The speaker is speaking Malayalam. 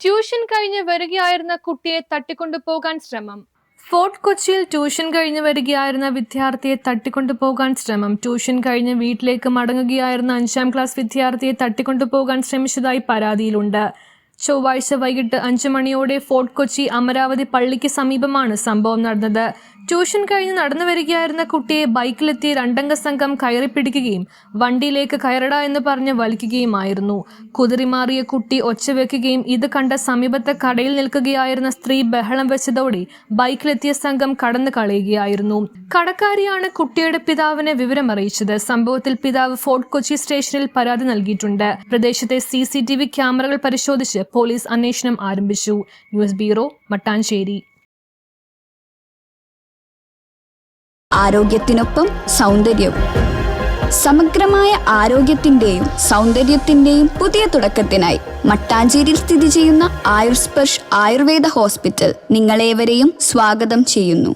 ട്യൂഷൻ കഴിഞ്ഞ് വരികയായിരുന്ന കുട്ടിയെ തട്ടിക്കൊണ്ടുപോകാൻ ശ്രമം. ഫോർട്ട് കൊച്ചിയിൽ ട്യൂഷൻ കഴിഞ്ഞ് വരികയായിരുന്ന വിദ്യാർത്ഥിയെ തട്ടിക്കൊണ്ടുപോകാൻ ശ്രമം. ട്യൂഷൻ കഴിഞ്ഞ് വീട്ടിലേക്ക് മടങ്ങുകയായിരുന്ന 5ാം ക്ലാസ് വിദ്യാർത്ഥിയെ തട്ടിക്കൊണ്ടുപോകാൻ ശ്രമിച്ചതായി പരാതിയിലുണ്ട്. ചൊവ്വാഴ്ച വൈകിട്ട് 5 മണിയോടെ ഫോർട്ട് കൊച്ചി അമരാവതി പള്ളിക്ക് സമീപമാണ് സംഭവം നടന്നത്. ട്യൂഷൻ കഴിഞ്ഞ് നടന്നു വരികയായിരുന്ന കുട്ടിയെ ബൈക്കിലെത്തിയ 2 അംഗ സംഘം കയറിപ്പിടിക്കുകയും വണ്ടിയിലേക്ക് കയറടാ എന്ന് പറഞ്ഞ് വലിക്കുകയുമായിരുന്നു. കുതിറിമാറിയ കുട്ടി ഒച്ചവെക്കുകയും ഇത് കണ്ട സമീപത്തെ കടയിൽ നിൽക്കുകയായിരുന്ന സ്ത്രീ ബഹളം വെച്ചതോടെ ബൈക്കിലെത്തിയ സംഘം കടന്നു കളയുകയായിരുന്നു. കടക്കാരിയാണ് കുട്ടിയുടെ പിതാവിനെ വിവരമറിയിച്ചത്. സംഭവത്തിൽ പിതാവ് ഫോർട്ട് കൊച്ചി സ്റ്റേഷനിൽ പരാതി നൽകിയിട്ടുണ്ട്. പ്രദേശത്തെ CCTV ക്യാമറകൾ പരിശോധിച്ച് പോലീസ് അന്വേഷണം ആരംഭിച്ചു. News bureau, Mattancherry. ആരോഗ്യത്തിനൊപ്പം സൗന്ദര്യവും. സമഗ്രമായ ആരോഗ്യത്തിന്റെയും സൗന്ദര്യത്തിന്റെയും പുതിയ തുടക്കത്തിനായി മട്ടാഞ്ചേരിയിൽ സ്ഥിതി ചെയ്യുന്ന ആയുർസ്പർശ് ആയുർവേദ ഹോസ്പിറ്റൽ നിങ്ങളേവരെയും സ്വാഗതം ചെയ്യുന്നു.